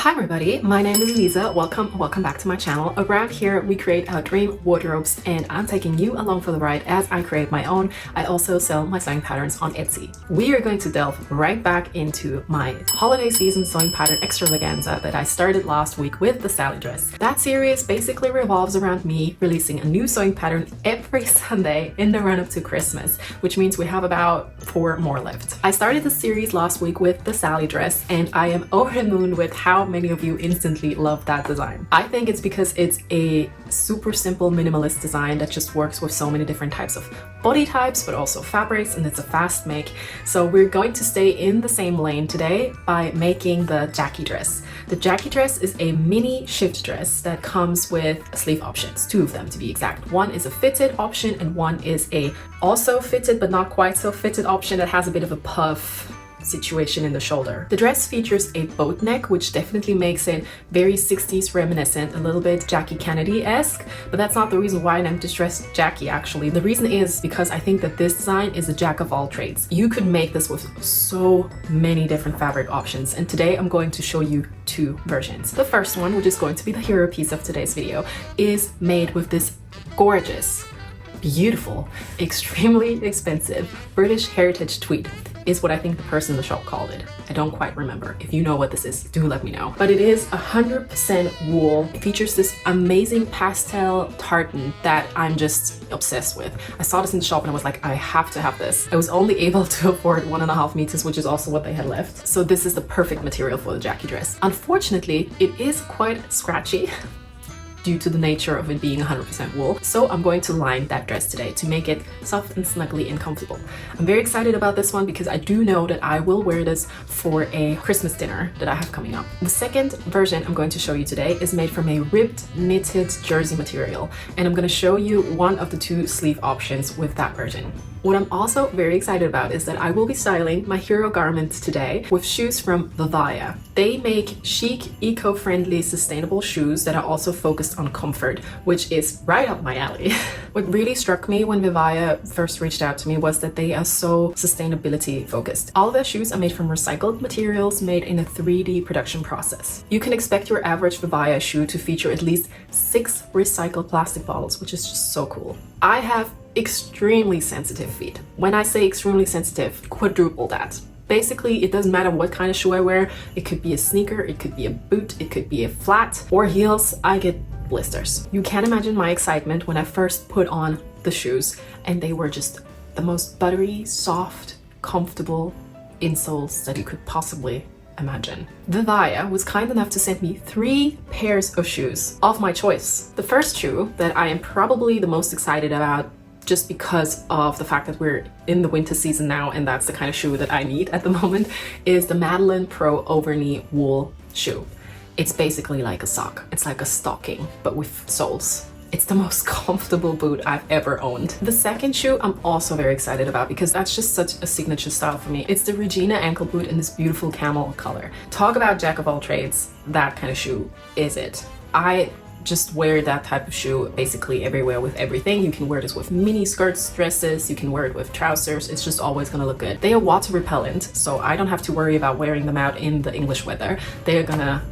Hi everybody, my name is Lisa. Welcome back to my channel. Around here we create our dream wardrobes and I'm taking you along for the ride as I create my own. I also sell my sewing patterns on Etsy. We are going to delve right back into my holiday season sewing pattern extravaganza that I started last week with the Sally dress. That series basically revolves around me releasing a new sewing pattern every Sunday in the run up to Christmas, which means we have about 4 more left. I started the series last week with the Sally dress and I am over the moon with how many of you instantly love that design. I think it's because it's a super simple minimalist design that just works with so many different types of body types but also fabrics, and it's a fast make. So we're going to stay in the same lane today by making the Jackie dress. The Jackie dress is a mini shift dress that comes with sleeve options, 2 of them to be exact. One is a fitted option and one is a also fitted but not quite so fitted option that has a bit of a puff situation in the shoulder. The dress features a boat neck, which definitely makes it very 60s reminiscent, a little bit Jackie Kennedy-esque, but that's not the reason why I named this dress Jackie actually. The reason is because I think that this design is a jack of all trades. You could make this with so many different fabric options, and today I'm going to show you 2 versions. The first one, which is going to be the hero piece of today's video, is made with this gorgeous, beautiful, extremely expensive British heritage tweed. Is what I think the person in the shop called it. I don't quite remember. If you know what this is, do let me know. But it is 100% wool. It features this amazing pastel tartan that I'm just obsessed with. I saw this in the shop and I was like, I have to have this. I was only able to afford 1.5 meters, which is also what they had left. So this is the perfect material for the Jackie dress. Unfortunately, it is quite scratchy due to the nature of it being 100% wool. So I'm going to line that dress today to make it soft and snuggly and comfortable. I'm very excited about this one because I do know that I will wear this for a Christmas dinner that I have coming up. The second version I'm going to show you today is made from a ribbed knitted jersey material, and I'm going to show you one of the 2 sleeve options with that version. What I'm also very excited about is that I will be styling my hero garments today with shoes from Vivaia. They make chic, eco-friendly, sustainable shoes that are also focused on comfort, which is right up my alley. What really struck me when Vivaia first reached out to me was that they are so sustainability focused. All of their shoes are made from recycled materials made in a 3D production process. You can expect your average Vivaia shoe to feature at least 6 recycled plastic bottles, which is just so cool. I have extremely sensitive feet. When I say extremely sensitive, quadruple that. Basically, it doesn't matter what kind of shoe I wear. It could be a sneaker, it could be a boot, it could be a flat or heels. I get blisters. You can't imagine my excitement when I first put on the shoes and they were just the most buttery, soft, comfortable insoles that you could possibly imagine. Vivaia was kind enough to send me 3 pairs of shoes of my choice. The first shoe that I am probably the most excited about, just because of the fact that we're in the winter season now and that's the kind of shoe that I need at the moment, is the Madeline Pro Overknee wool shoe. It's basically like a sock. It's like a stocking, but with soles. It's the most comfortable boot I've ever owned. The second shoe I'm also very excited about because that's just such a signature style for me. It's the Regina ankle boot in this beautiful camel color. Talk about jack of all trades. That kind of shoe is it. I just wear that type of shoe basically everywhere with everything. You can wear this with mini skirts, dresses, you can wear it with trousers. It's just always gonna look good. They are water repellent, so I don't have to worry about wearing them out in the English weather. They are gonna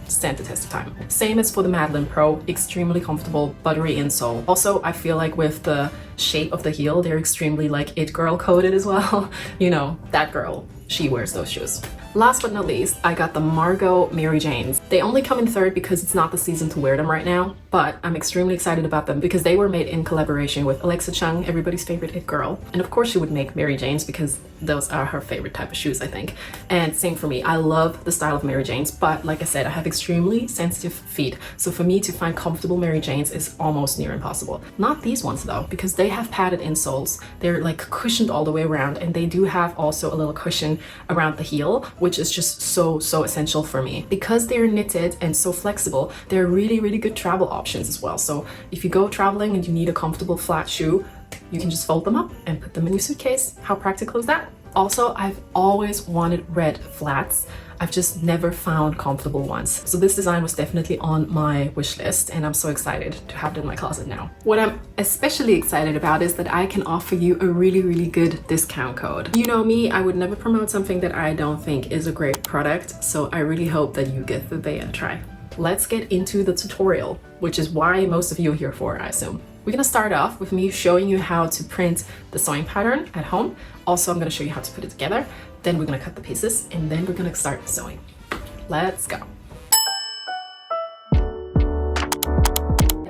stand the test of time. Same as for the Madeline Pro, extremely comfortable, buttery insole. Also, I feel like with the shape of the heel, they're extremely like it girl coded as well. You know, that girl, she wears those shoes. Last but not least, I got the Margot Mary Janes. They only come in 3rd because it's not the season to wear them right now, but I'm extremely excited about them because they were made in collaboration with Alexa Chung, everybody's favorite it girl. And of course she would make Mary Janes because those are her favorite type of shoes, I think. And same for me, I love the style of Mary Janes, but like I said, I have extremely sensitive feet. So for me to find comfortable Mary Janes is almost near impossible. Not these ones though, because they have padded insoles. They're like cushioned all the way around, and they do have also a little cushion around the heel, which is just so essential for me. Because they're knitted and so flexible, they're really good travel options as well. So if you go traveling and you need a comfortable flat shoe, you can just fold them up and put them in your suitcase. How practical is that? Also, I've always wanted red flats. I've just never found comfortable ones. So this design was definitely on my wish list, and I'm so excited to have it in my closet now. What I'm especially excited about is that I can offer you a really good discount code. You know me, I would never promote something that I don't think is a great product, so I really hope that you give Vivaia a try. Let's get into the tutorial, which is why most of you are here for, I assume. We're gonna start off with me showing you how to print the sewing pattern at home. Also, I'm gonna show you how to put it together. Then we're gonna cut the pieces, and then we're gonna start sewing. Let's go.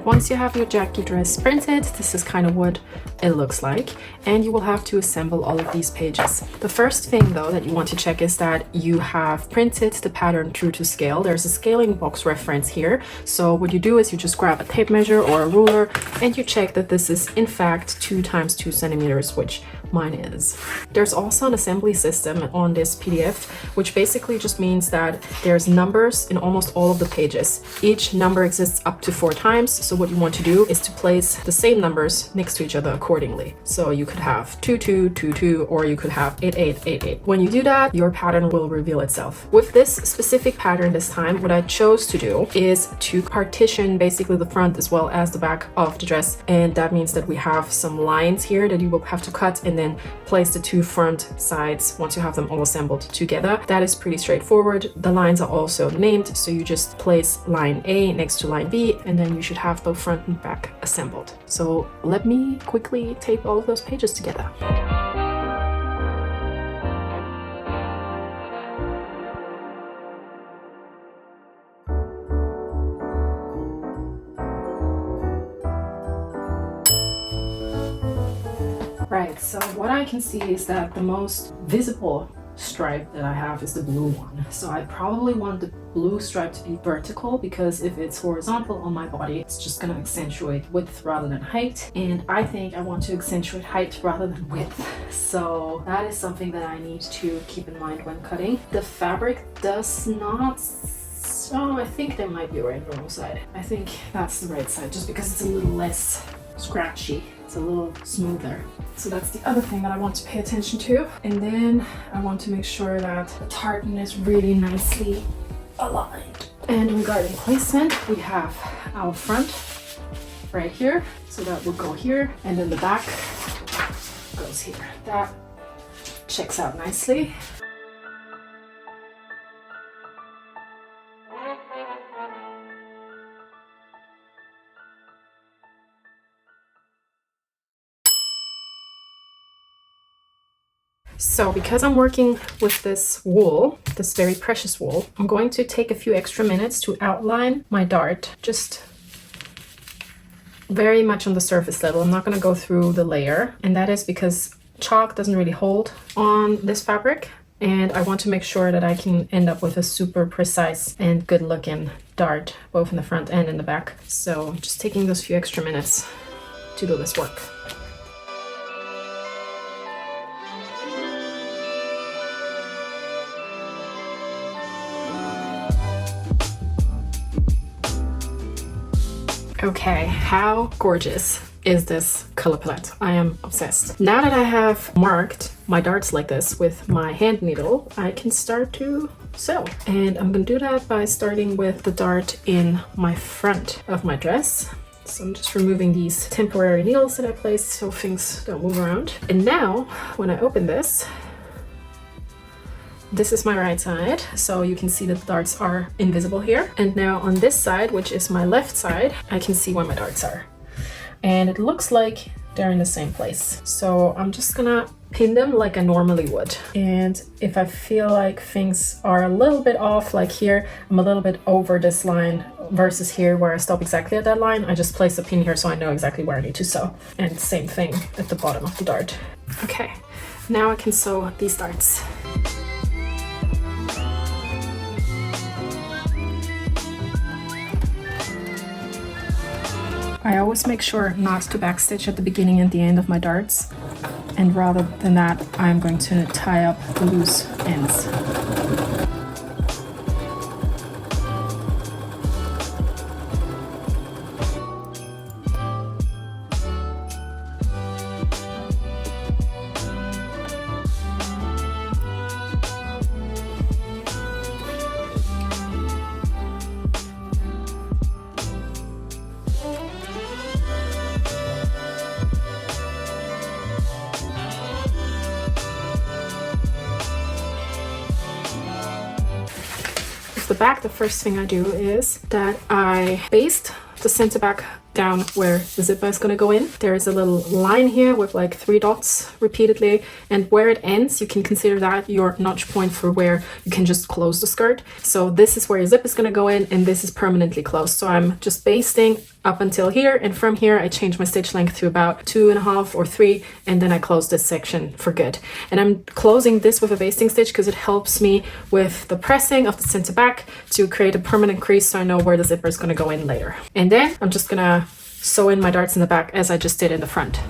Once you have your jacket dress printed, this is kind of what it looks like, and you will have to assemble all of these pages. The first thing though that you want to check is that you have printed the pattern true to scale. There's a scaling box reference here, so what you do is you just grab a tape measure or a ruler and you check that this is in fact 2 × 2 centimeters, which mine is. There's also an assembly system on this PDF, which basically just means that there's numbers in almost all of the pages. Each number exists up to 4 times, so what you want to do is to place the same numbers next to each other accordingly. So you could have 2 2 2 2, or you could have 8 8 8 8. When you do that, your pattern will reveal itself. With this specific pattern this time, what I chose to do is to partition basically the front as well as the back of the dress, and that means that we have some lines here that you will have to cut and then place the 2 front sides once you have them all assembled together. That is pretty straightforward. The lines are also named, so you just place line A next to line B, and then you should have both front and back assembled. So let me quickly tape all of those pages together. Right, so what I can see is that the most visible stripe that I have is the blue one. So I probably want the blue stripe to be vertical, because if it's horizontal on my body, it's just gonna accentuate width rather than height. And I think I want to accentuate height rather than width. So that is something that I need to keep in mind when cutting. The fabric does not... Oh, I think there might be a right and wrong side. I think that's the right side, just because it's a little less scratchy. It's a little smoother. So that's the other thing that I want to pay attention to. And then I want to make sure that the tartan is really nicely aligned. And regarding placement, we have our front right here. So that will go here. And then the back goes here. That checks out nicely. So because I'm working with this wool, this very precious wool, I'm going to take a few extra minutes to outline my dart, just very much on the surface level. I'm not going to go through the layer, and that is because chalk doesn't really hold on this fabric, and I want to make sure that I can end up with a super precise and good looking dart, both in the front and in the back. So I'm just taking those few extra minutes to do this work. Okay, how gorgeous is this color palette? I am obsessed. Now that I have marked my darts like this with my hand needle, I can start to sew. And I'm gonna do that by starting with the dart in my front of my dress. So I'm just removing these temporary needles that I placed so things don't move around. And now, when I open this, this is my right side, so you can see that the darts are invisible here. And now on this side, which is my left side, I can see where my darts are. And it looks like they're in the same place. So I'm just gonna pin them like I normally would. And if I feel like things are a little bit off, like here, I'm a little bit over this line versus here where I stop exactly at that line, I just place a pin here so I know exactly where I need to sew. And same thing at the bottom of the dart. Okay, now I can sew these darts. I always make sure not to backstitch at the beginning and the end of my darts, and rather than that, I'm going to tie up the loose ends. with the back, the first thing I do is that I baste the center back down where the zipper is going to go in. There is a little line here with like 3 dots repeatedly, and where it ends you can consider that your notch point for where you can just close the skirt. So this is where your zip is going to go in, and this is permanently closed. So I'm just basting up until here, and from here I change my stitch length to about 2.5 or 3, and then I close this section for good. And I'm closing this with a basting stitch because it helps me with the pressing of the center back to create a permanent crease, so I know where the zipper is going to go in later. And then I'm just gonna sew in my darts in the back as I just did in the front.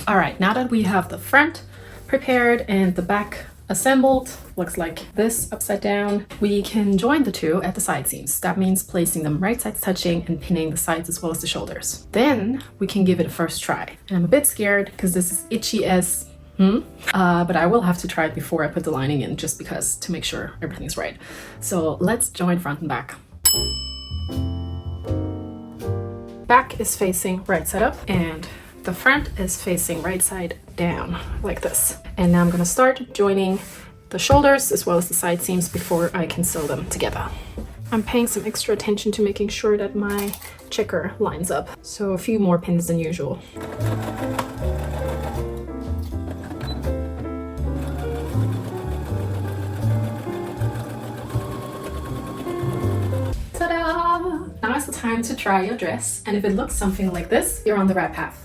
All right, now that we have the front prepared and the back assembled, looks like this upside down, we can join the two at the side seams. That means placing them right sides touching and pinning the sides as well as the shoulders. Then we can give it a first try. And I'm a bit scared because this is itchy as but I will have to try it before I put the lining in, just because, to make sure everything's right. So let's join front and back. Back is facing right side up and the front is facing right side down, like this. And now I'm gonna start joining the shoulders as well as the side seams before I can sew them together. I'm paying some extra attention to making sure that my checker lines up. So a few more pins than usual. Ta-da! Now is the time to try your dress, and if it looks something like this, you're on the right path.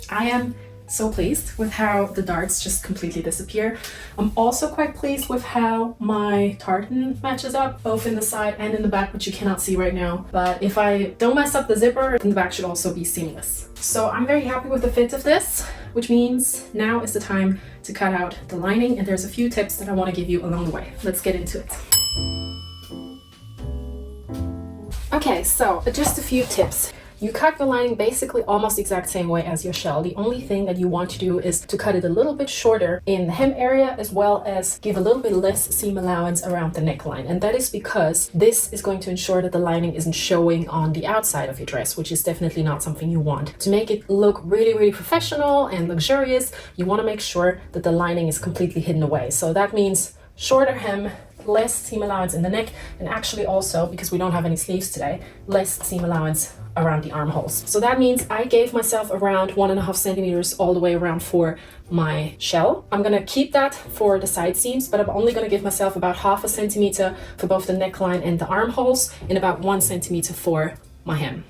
I am so pleased with how the darts just completely disappear. I'm also quite pleased with how my tartan matches up, both in the side and in the back, which you cannot see right now. But if I don't mess up the zipper, then the back should also be seamless. So I'm very happy with the fit of this, which means now is the time to cut out the lining, and there's a few tips that I want to give you along the way. Let's get into it. Okay, so just a few tips. You cut your lining basically almost the exact same way as your shell. The only thing that you want to do is to cut it a little bit shorter in the hem area, as well as give a little bit less seam allowance around the neckline. And that is because this is going to ensure that the lining isn't showing on the outside of your dress, which is definitely not something you want. To make it look really, really professional and luxurious, you want to make sure that the lining is completely hidden away. So that means shorter hem, less seam allowance in the neck, and actually also, because we don't have any sleeves today, less seam allowance around the armholes. So that means I gave myself around 1.5 centimeters all the way around for my shell. I'm gonna keep that for the side seams, but I'm only gonna give myself about 0.5 centimeter for both the neckline and the armholes, and about 1 centimeter for my hem.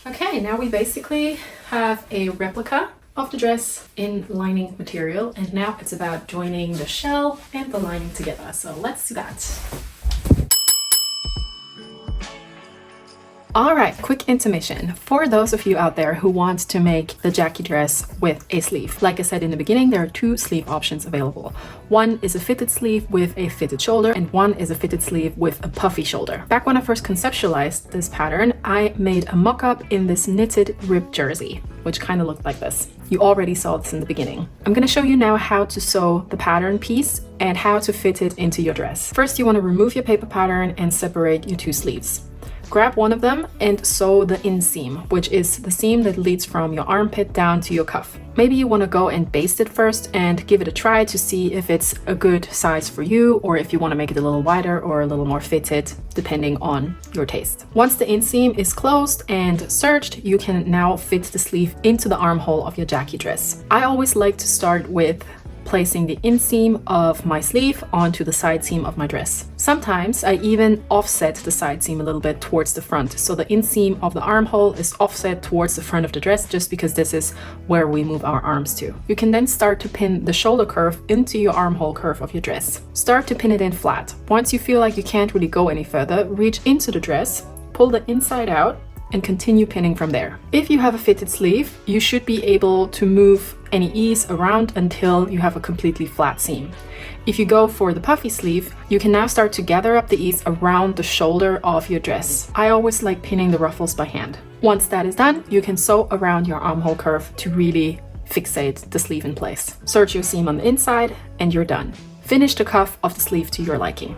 Okay, now we basically have a replica of the dress in lining material, and now it's about joining the shell and the lining together. So let's do that. All right, quick intermission. For those of you out there who want to make the Jackie dress with a sleeve, like I said in the beginning, there are 2 sleeve options available. One is a fitted sleeve with a fitted shoulder, and one is a fitted sleeve with a puffy shoulder. Back when I first conceptualized this pattern, I made a mock-up in this knitted ribbed jersey, which kind of looked like this. You already saw this in the beginning. I'm going to show you now how to sew the pattern piece and how to fit it into your dress. First, you want to remove your paper pattern and separate your 2 sleeves. Grab one of them and sew the inseam, which is the seam that leads from your armpit down to your cuff. Maybe you want to go and baste it first and give it a try to see if it's a good size for you, or if you want to make it a little wider or a little more fitted, depending on your taste. Once the inseam is closed and serged, you can now fit the sleeve into the armhole of your Jackie dress. I always like to start with placing the inseam of my sleeve onto the side seam of my dress. Sometimes I even offset the side seam a little bit towards the front, so the inseam of the armhole is offset towards the front of the dress, just because this is where we move our arms to. You can then start to pin the shoulder curve into your armhole curve of your dress. Start to pin it in flat. Once you feel like you can't really go any further, reach into the dress, pull the inside out, and continue pinning from there. If you have a fitted sleeve, you should be able to move any ease around until you have a completely flat seam. If you go for the puffy sleeve, you can now start to gather up the ease around the shoulder of your dress. I always like pinning the ruffles by hand. Once that is done, you can sew around your armhole curve to really fixate the sleeve in place. Search your seam on the inside and you're done. Finish the cuff of the sleeve to your liking.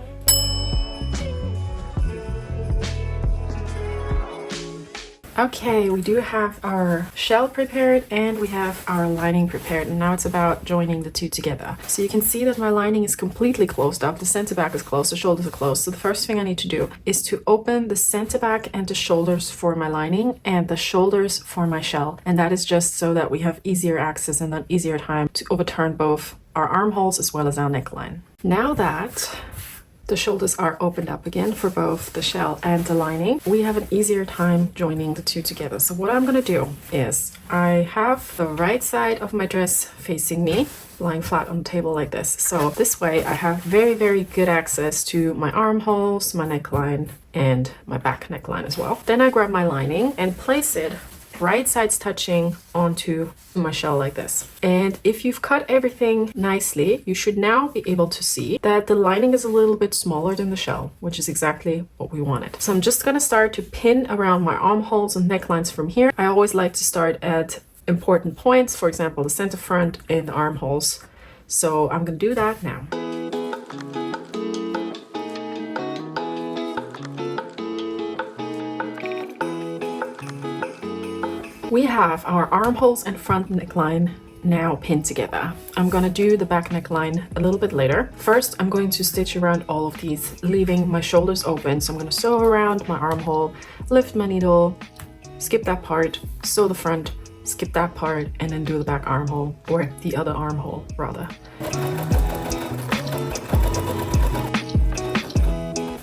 Okay, we do have our shell prepared and we have our lining prepared, and now it's about joining the two together. So you can see that my lining is completely closed up, the center back is closed, the shoulders are closed. So the first thing I need to do is to open the center back and the shoulders for my lining and the shoulders for my shell. And that is just so that we have easier access and an easier time to overturn both our armholes as well as our neckline. Now that the shoulders are opened up again for both the shell and the lining, we have an easier time joining the two together. So what I'm going to do is I have the right side of my dress facing me, lying flat on the table like this. So this way I have very, very good access to my armholes, my neckline, and my back neckline as well. Then I grab my lining and place it right sides touching onto my shell like this. And if you've cut everything nicely, you should now be able to see that the lining is a little bit smaller than the shell, which is exactly what we wanted. So I'm just going to start to pin around my armholes and necklines from here. I always like to start at important points, for example, the center front and the armholes. So I'm going to do that now. We have our armholes and front neckline now pinned together. I'm gonna do the back neckline a little bit later. First, I'm going to stitch around all of these, leaving my shoulders open. So I'm gonna sew around my armhole, lift my needle, skip that part, sew the front, skip that part, and then do the back armhole, or the other armhole rather.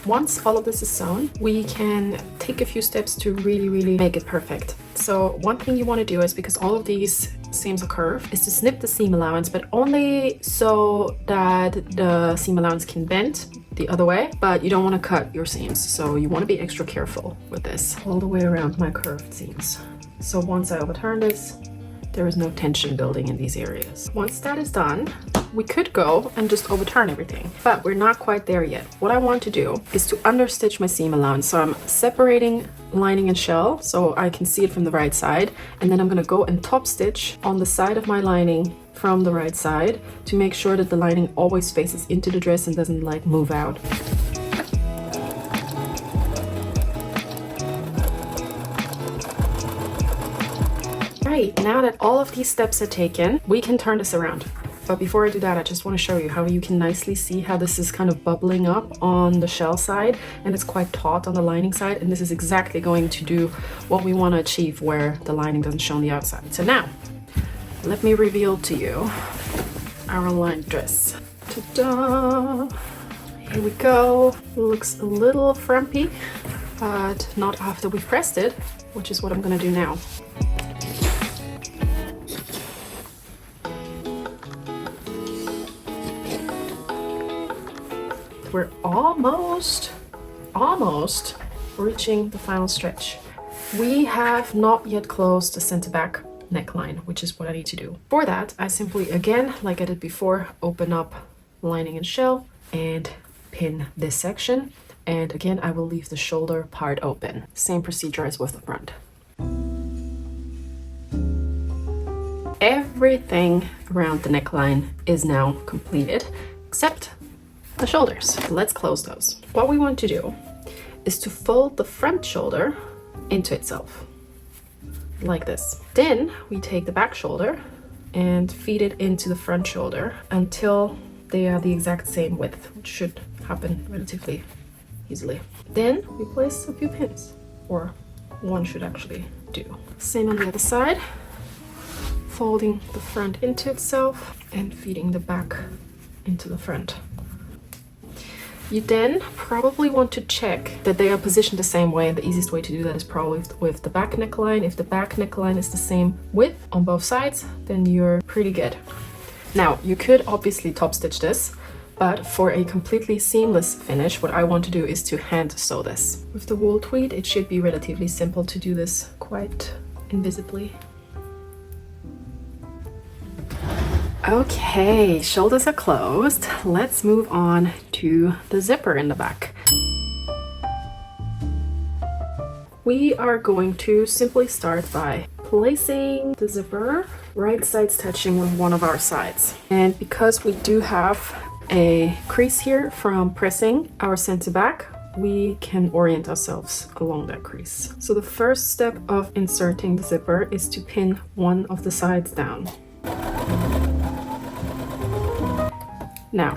Once all of this is sewn, we can take a few steps to really make it perfect. So one thing you want to do is, because all of these seams are curved, is to snip the seam allowance, but only so that the seam allowance can bend the other way, but you don't want to cut your seams. So you want to be extra careful with this all the way around my curved seams. So once I overturn this, there is no tension building in these areas. Once that is done, we could go and just overturn everything, but we're not quite there yet. What I want to do is to understitch my seam allowance. So I'm separating lining and shell so I can see it from the right side, and then I'm going to go and top stitch on the side of my lining from the right side to make sure that the lining always faces into the dress and doesn't like move out. Right, now that all of these steps are taken, we can turn this around. But before I do that, I just want to show you how you can nicely see how this is kind of bubbling up on the shell side and it's quite taut on the lining side. And this is exactly going to do what we want to achieve, where the lining doesn't show on the outside. So now, let me reveal to you our lined dress. Ta-da! Here we go. Looks a little frumpy, but not after we've pressed it, which is what I'm going to do now. We're almost reaching the final stretch. We have not yet closed the center back neckline, which is what I need to do. For that, I simply, again, like I did before, open up lining and shell and pin this section. And again, I will leave the shoulder part open. Same procedure as with the front. Everything around the neckline is now completed, except the shoulders. Let's close those. What we want to do is to fold the front shoulder into itself, like this. Then we take the back shoulder and feed it into the front shoulder until they are the exact same width, which should happen relatively easily. Then we place a few pins, or one should actually do. Same on the other side. folding the front into itself and feeding the back into the front. You then probably want to check that they are positioned the same way, and the easiest way to do that is probably with the back neckline. If the back neckline is the same width on both sides, then you're pretty good. Now, you could obviously top stitch this, but for a completely seamless finish, what I want to do is to hand sew this. With the wool tweed, it should be relatively simple to do this quite invisibly. Okay, shoulders are closed. Let's move on to the zipper in the back. We are going to simply start by placing the zipper right sides touching with one of our sides. And because we do have a crease here from pressing our center back, we can orient ourselves along that crease. So the first step of inserting the zipper is to pin one of the sides down. Now,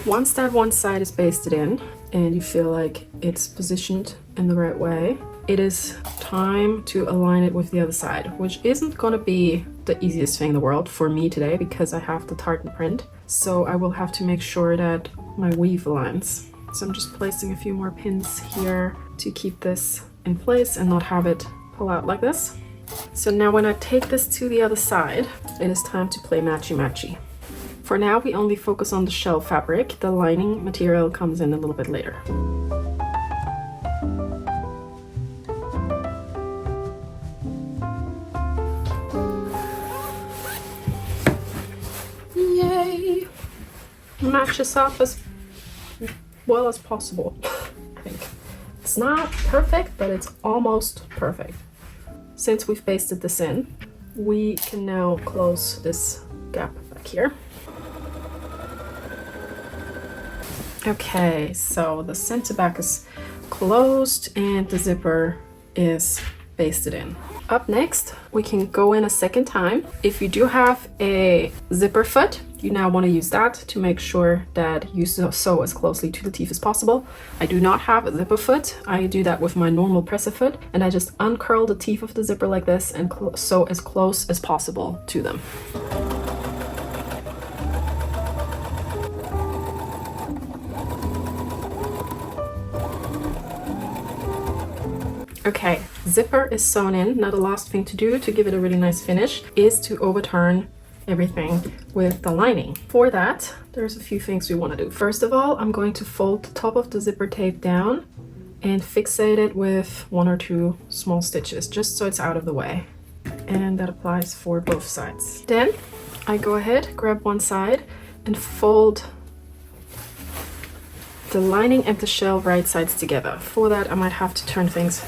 once that one side is basted in and you feel like it's positioned in the right way, it is time to align it with the other side, which isn't gonna be the easiest thing in the world for me today because I have the tartan print. So I will have to make sure that my weave aligns. So I'm just placing a few more pins here to keep this in place and not have it pull out like this. So now when I take this to the other side, it is time to play matchy-matchy. For now, we only focus on the shell fabric. The lining material comes in a little bit later. Yay! Match this up as well as possible, I think. It's not perfect, but it's almost perfect. Since we've basted this in, we can now close this gap back here. Okay, so the center back is closed and the zipper is basted in. Up next, we can go in a second time. If you do have a zipper foot, you now want to use that to make sure that you sew as closely to the teeth as possible. I do not have a zipper foot. I do that with my normal presser foot, and I just uncurl the teeth of the zipper like this and sew as close as possible to them. Okay, zipper is sewn in. Now the last thing to do to give it a really nice finish is to overturn everything with the lining. For that, there's a few things we want to do. First of all, I'm going to fold the top of the zipper tape down and fixate it with 1 or 2 small stitches, just so it's out of the way. And that applies for both sides. Then I go ahead, grab one side and fold the lining and the shell right sides together. For that, I might have to turn things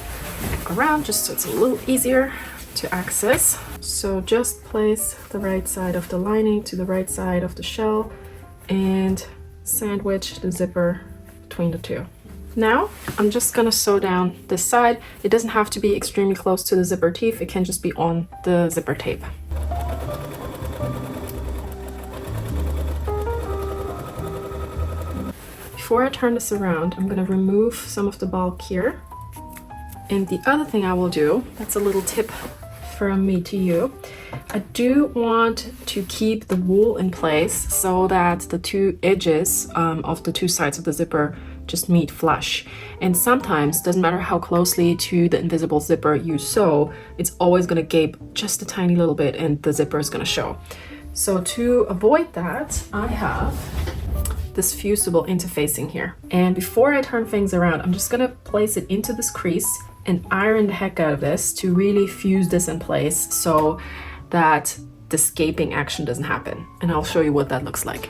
around just so it's a little easier to access. So just place the right side of the lining to the right side of the shell and sandwich the zipper between the two. Now I'm just gonna sew down this side. It doesn't have to be extremely close to the zipper teeth, it can just be on the zipper tape. Before I turn this around, I'm gonna remove some of the bulk here. And the other thing I will do, that's a little tip from me to you, I do want to keep the wool in place so that the two edges of the two sides of the zipper just meet flush. And sometimes, doesn't matter how closely to the invisible zipper you sew, it's always gonna gape just a tiny little bit and the zipper is gonna show. So to avoid that, I have this fusible interfacing here. And before I turn things around, I'm just gonna place it into this crease and iron the heck out of this to really fuse this in place so that this gaping action doesn't happen. And I'll show you what that looks like.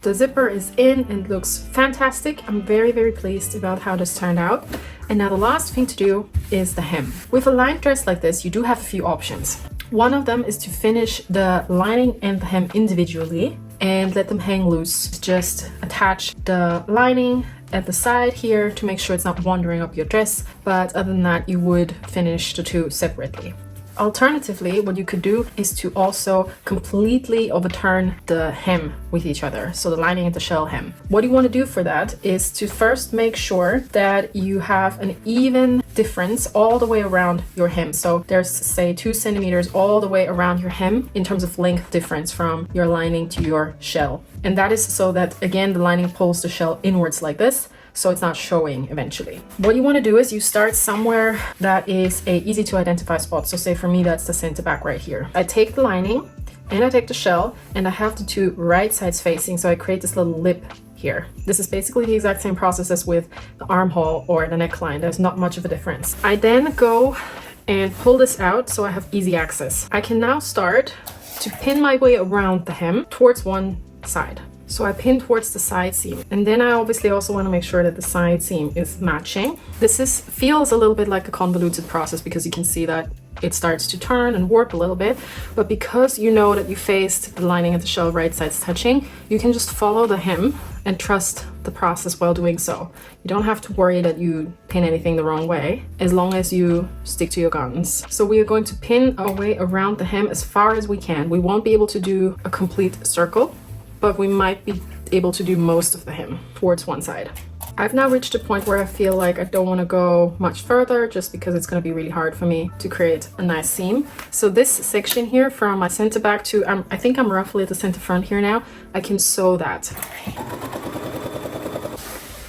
The zipper is in and looks fantastic. I'm very, very pleased about how this turned out. And now the last thing to do is the hem. With a lined dress like this, you do have a few options. One of them is to finish the lining and the hem individually and let them hang loose. Just attach the lining at the side here to make sure it's not wandering up your dress. But other than that, you would finish the two separately. Alternatively, what you could do is to also completely overturn the hem with each other, so the lining and the shell hem. What you want to do for that is to first make sure that you have an even difference all the way around your hem. So there's, say, 2 centimeters all the way around your hem in terms of length difference from your lining to your shell. And that is so that, again, the lining pulls the shell inwards like this, so it's not showing eventually. What you want to do is you start somewhere that is a easy to identify spot. So say for me, that's the center back right here. I take the lining and I take the shell and I have the 2 right sides facing, so I create this little lip here. This is basically the exact same process as with the armhole or the neckline. There's not much of a difference. I then go and pull this out so I have easy access. I can now start to pin my way around the hem towards one side. So I pin towards the side seam, and then I obviously also want to make sure that the side seam is matching. This feels a little bit like a convoluted process because you can see that it starts to turn and warp a little bit, but because you know that you faced the lining and the shell right sides touching, you can just follow the hem and trust the process while doing so. You don't have to worry that you pin anything the wrong way, as long as you stick to your guns. So we are going to pin our way around the hem as far as we can. We won't be able to do a complete circle, but we might be able to do most of the hem towards one side. I've now reached a point where I feel like I don't want to go much further just because it's going to be really hard for me to create a nice seam. So this section here from my center back to, I think I'm roughly at the center front here now, I can sew that.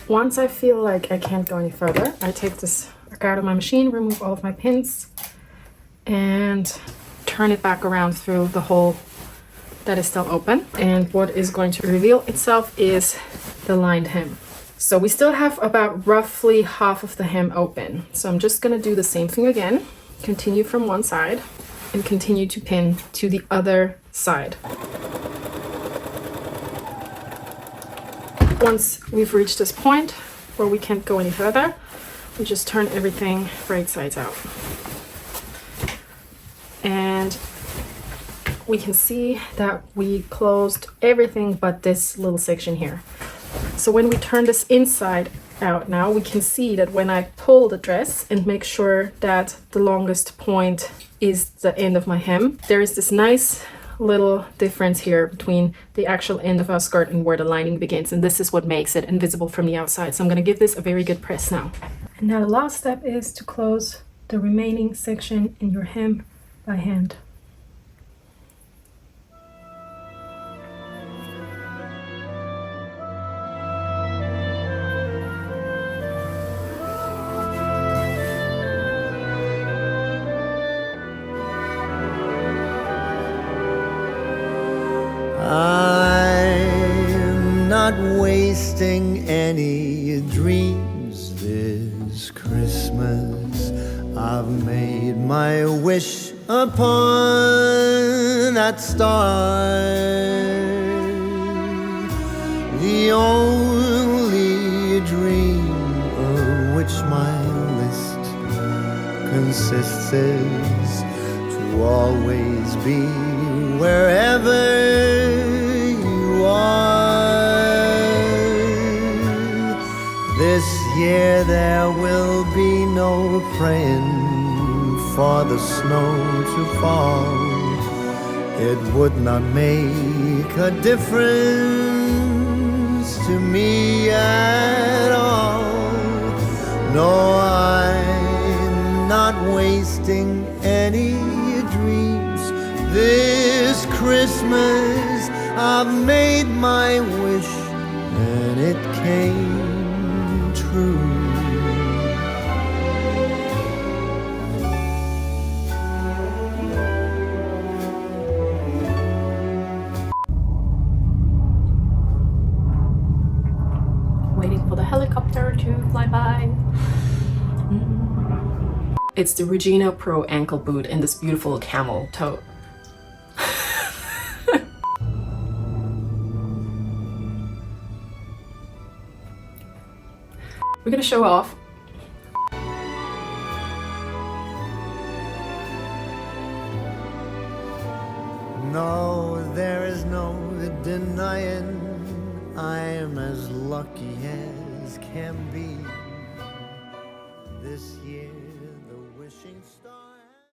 Once I feel like I can't go any further, I take this out of my machine, remove all of my pins, and turn it back around through the hole that is still open, and what is going to reveal itself is the lined hem. So we still have about roughly half of the hem open. So I'm just going to do the same thing again, continue from one side and continue to pin to the other side. Once we've reached this point where we can't go any further, we just turn everything right sides out. And we can see that we closed everything but this little section here. So when we turn this inside out now, we can see that when I pull the dress and make sure that the longest point is the end of my hem, there is this nice little difference here between the actual end of our skirt and where the lining begins, and this is what makes it invisible from the outside. So I'm going to give this a very good press now. And now the last step is to close the remaining section in your hem by hand. I'm not wasting any dreams this Christmas. I've made my wish upon that star. The only dream of which my list consists is to always be wherever you are. This year there will be no praying for the snow to fall. It would not make a difference to me at all. No, I'm not wasting any dreams this Christmas. I've made my wish and it came true. Waiting for the helicopter to fly by. It's the Regina Pro ankle boot in this beautiful camel toe. We're gonna show off. No, there is no denying I'm as lucky as can be this year.